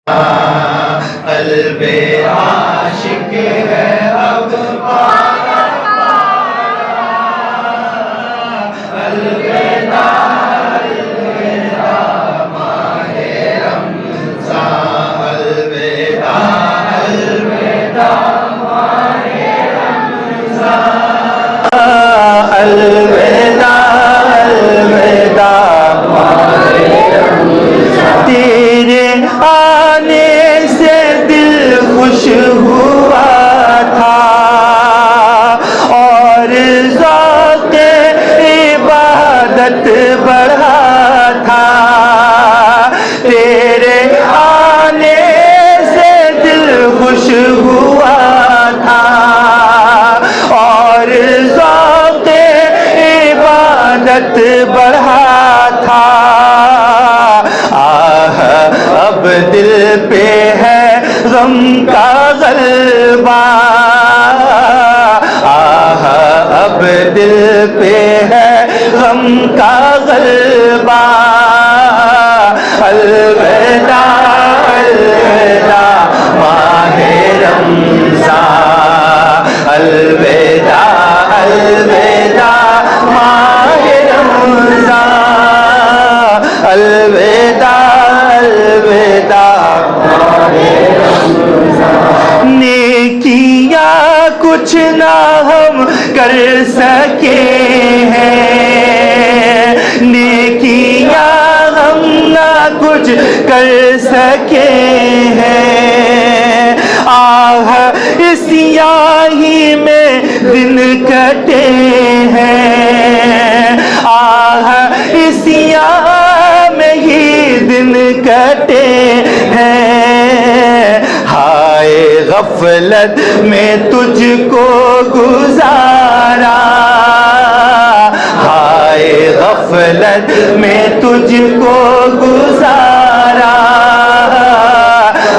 قلب عاشق ہے اب پارا پارا، الوداع الوداع ماہ رمضان، الوداع الوداع ماہ رمضان، الوداع الوداع ماہ رمضان، تیرے آنے سے دل خوش ہوا تھا اور ذوق عبادت بڑھا تھا، تیرے آنے سے دل خوش ہوا تھا اور ذوق عبادت بڑھا تھا، اب دل پہ ہے غم کا غلبہ، اب دل پہ ہے غم کا غلبہ، الوداع الوداع ماہ رمضان، الوداع الوداع ماہ رمضان، الوداع الوداع ماہ رمضان، نیکیاں کچھ نہ ہم کر سکے ہیں، نیکیاں ہم نہ کچھ کر سکے ہیں، اس سیاہی میں دن کٹے ہیں، اس سیاہ میں ہی دن کٹے ہیں، ہائے غفلت میں تجھ کو گزارا، ہائے غفلت میں تجھ کو گزارا،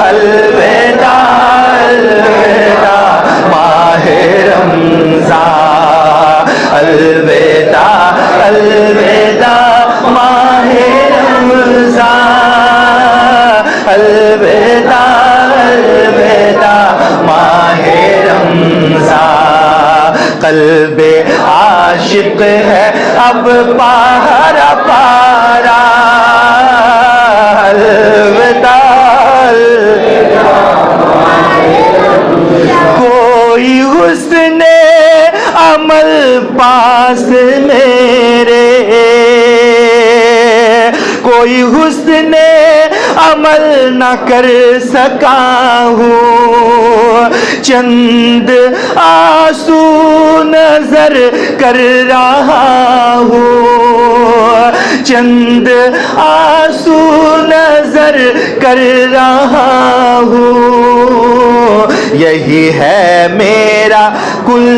الوداع الوداع ماہ رمضان، الوداع الوداع ماہ رمضان، الوداع الوداع ماہ رمضان، قلب عاشق ہے اب پارا پارا، الوداع کوئی حسن عمل پاس میرے، کوئی حسن عمل نہ کر سکا ہوں، چند آنسو نظر کر رہا ہوں، چند آنسو نظر کر رہا ہوں، یہی ہے میرا کل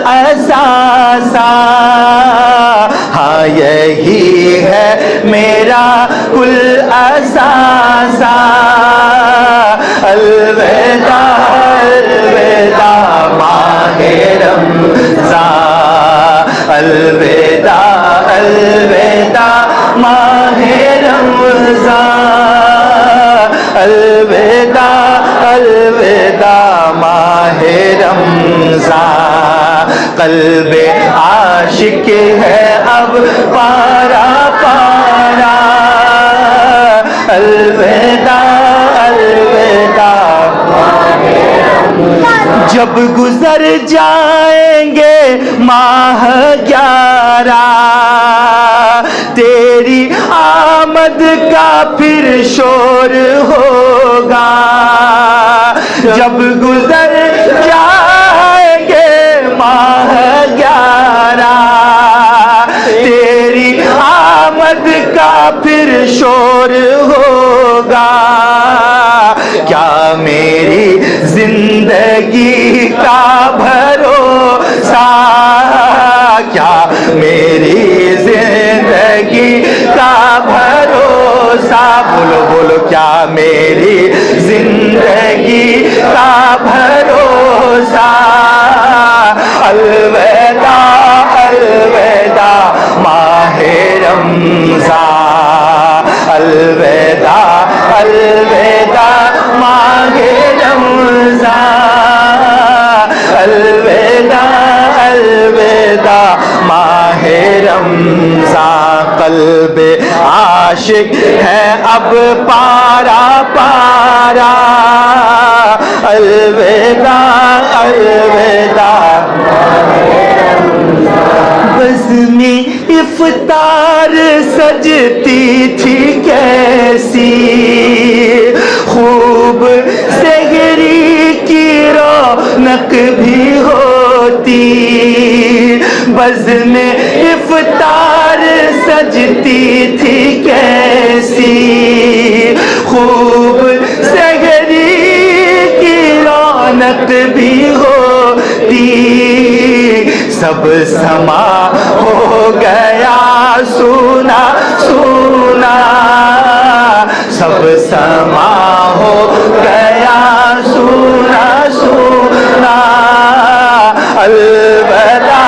اثاثہ، ہاں یہی ہے میرا کل اثاثہ، الوداع الوداع ماہ رمضان، الوداع الوداع ماہ رمضان، الوداع الوداع ماہ رمضان، قلب عاشق ہے اب پارا پارا، الوداع الوداع ماہ رمضان، جب گزر جائیں گے ماہ 11 تیری آمد کا پھر شور ہوگا، جب گزر جائیں گے ماہ 11 تیری آمد کا پھر شور ہوگا، کیا میری زندگی کا بھروسہ، کیا میری زندگی کا بھروسہ، بولو بولو کیا میری زندگی کا بھروسہ، الوداع الوداع ماہ رمضان، الوداع الوداع عاشق ہے اب پارا پارا، الوداع الوداع، بزم افطار سجتی تھی کیسی، خوب سحری کی رونق بھی ہوتی، بزم افطار سجتی تھی کیسی، خوب سحری کی رونق بھی ہوتی، سب سما ہو گیا سونا سونا، سب سما ہو گیا سونا سونا، الوداع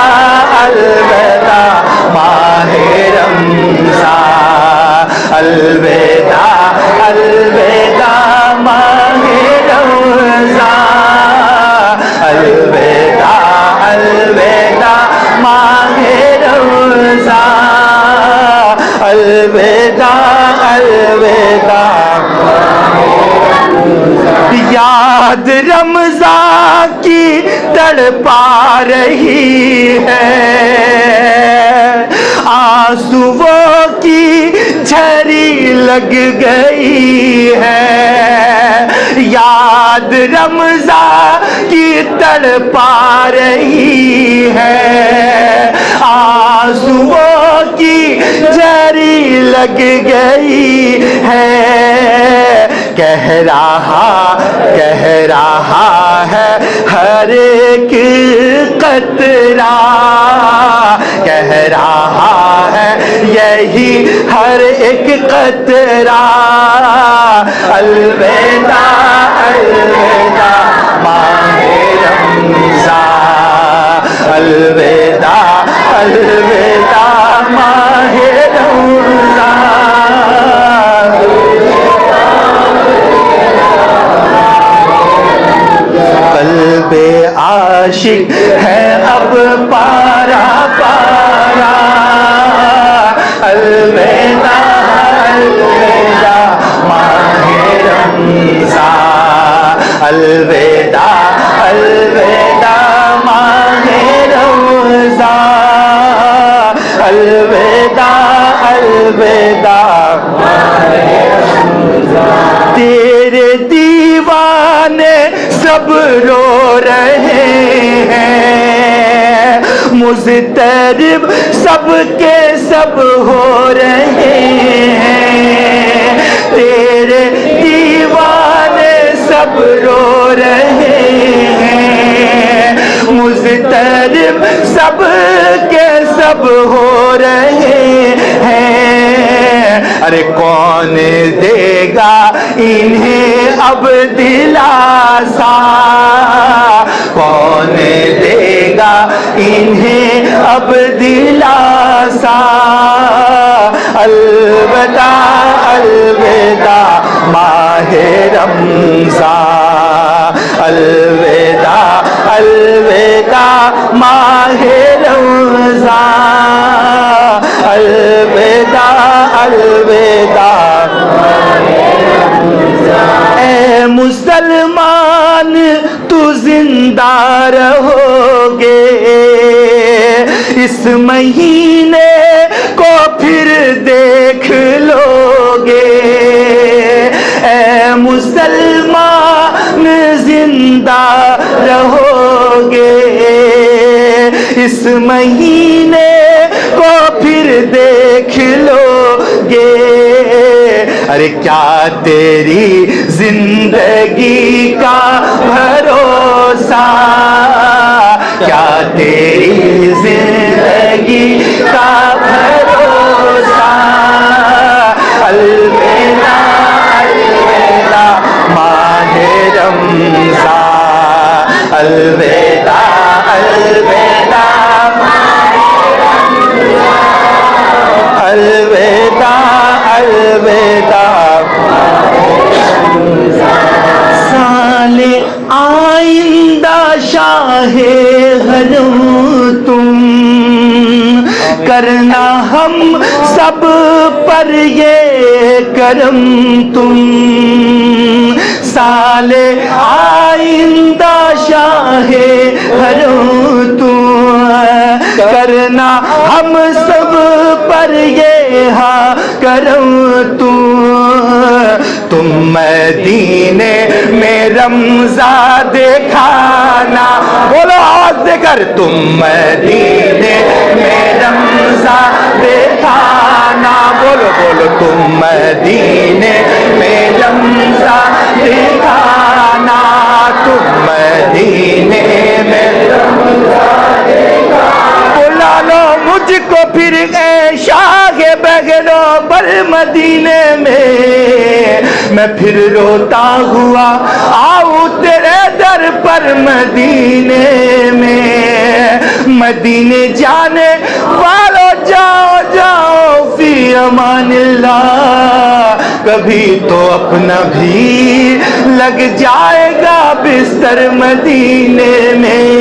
الوداع ماہ رمضان، الوداع الوداع ماہ رمضان، الوداع الوداع ماہ رمضان، الوداع الوداع، یاد رمضان کی تڑپا رہی ہے، آنسوؤں کی جھری لگ گئی ہے، یاد رمضان کی تڑپا رہی ہے، آنسوؤں کی جھری لگ گئی ہے، کہہ رہا ہے ہر ایک قطرہ، کہہ رہا ہے یہی ہر ایک قطرہ، الوداع الوداع ماہ رمضان، الوداع الوداع ماہ رمضان، قلب عاشق ہے اب پارا پارا، الوداع الوداع ماہ رمضان، الوداع الوداع ماہ رمضان، الوداع الوداع ماہ رمضان، تیرے دیوانے سب رو رہے ہیں، مضطرب سب کے سب ہو رہے ہیں، تیرے دیوانے سب رو رہے ہیں، مضطرب سب کے سب ہو رہے ہیں، ارے کون دے گا انہیں اب دلاسا، کون دے گا انہیں اب دلاسا، الوداع الوداع ماہ رمضان، الوداع الوداع ماہ رمضان، الوداع الوداع، اے مسلمان تو زندہ رہو گے، اس مہینے کو پھر دیکھ لو گے، اے مسلمان زندہ رہو گے، اس مہینے کو پھر دیکھ لو گے، ارے کیا تیری زندگی کا بھروسہ، کیا تیری زندگی کا بھروسہ، الوداع الوداع ماہ رمضان، الوداع الوداع الوداع الوداع، سال آئندہ شاہ حرم تم کرنا ہم سب پر یہ حرم تم، سال آئندہ شاہ حرم تم، کرنا ہم سب پر یہ ہاں کرم تم مدینے میں رمضان دکھانا، بولو آواز دے کر، تم مدینے میں رمضان دکھانا، بولو بولو تم مدینے میں رمضان دکھانا، تم مدینے میں رمضان دکھانا، بلا لو مجھ کو پھر اے شاہ بغلو پر مدینے میں پھر روتا ہوا آؤں تیرے در پر مدینے میں، مدینے جانے والو جاؤ جاؤ فی امان اللہ، کبھی تو اپنا بھی لگ جائے گا بستر مدینے میں،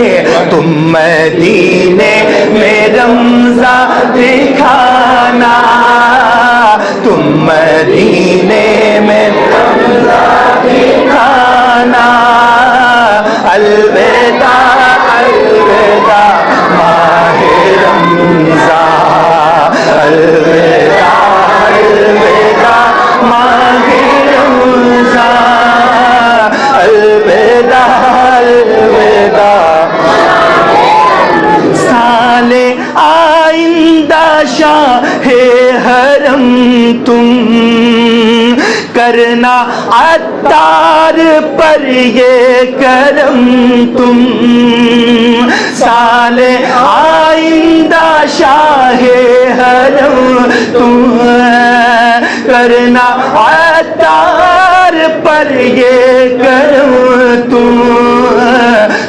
تم مدینے میں رمضان دکھانا، تم مدینے میں رمضان دکھانا، الوداع الوداع ماہ رمضان، الوداع الوداع ماہ رمضان، الوداع الوداع سال آئندہ شاہ حرم تم، کرنا عطار پر یہ کرم تم، سال آئندہ شاہ حرم تم، کرنا عطار پر یہ کرم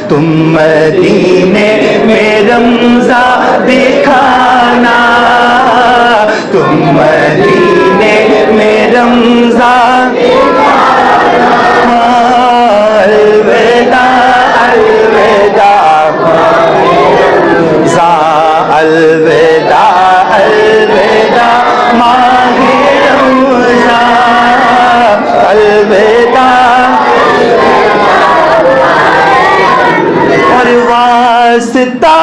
تم مدینے میں رمضان دکھانا، تم مدینے میں رمضان دکھانا، الوداع الوداع الوداع الوداع ماہ رمضان، الوداع اور واسطہ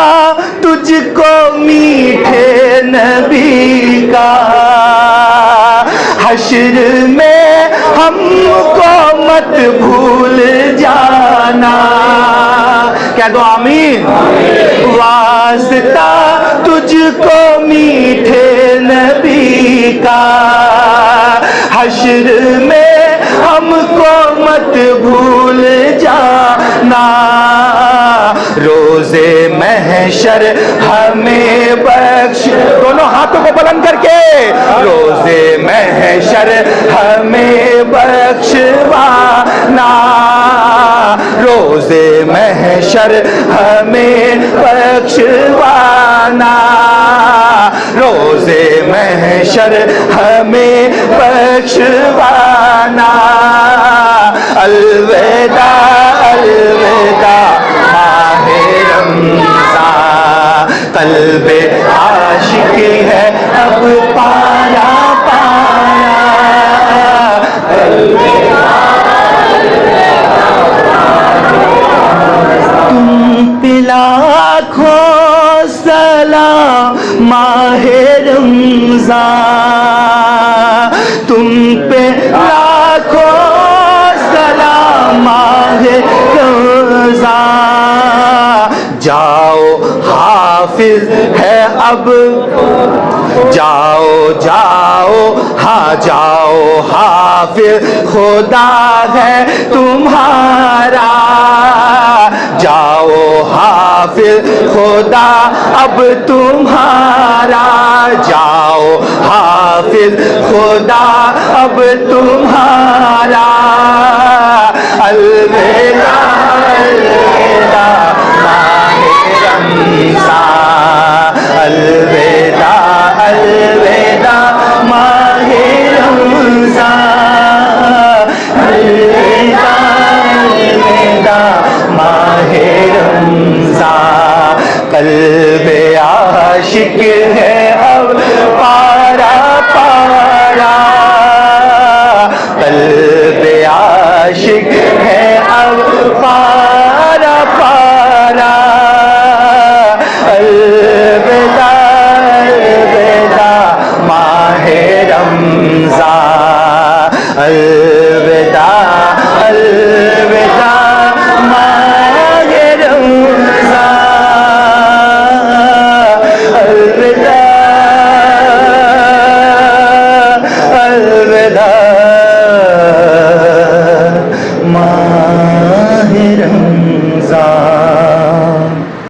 تجھ کو میٹھے نبی کا، حشر میں ہم کو مت بھول جانا، کہہ دو آمین، واسطہ تجھ کو میٹھے نبی کا، حشر میں ہم کو مت بھول جانا، روزے محشر ہمیں بخش، دونوں ہاتھوں کو بلند کر کے، روزے محشر ہمیں بخشوانا، روزے محشر ہمیں بخشوانا، روزے محشر ہمیں بخشوانا، الوداع الوداع ماہ رمضان، قلب عاشق ہے اب پایا پایا، تم پہ لاکھوں سلام ماہ رمضان، تم پہ لاکھوں سلام ماہ رمضان، جاؤ حافظ ہے اب، جاؤ جاؤ ہاں جاؤ حافظ خدا ہے تمہارا، جاؤ حافظ خدا اب تمہارا، جاؤ حافظ خدا اب تمہارا، الوداع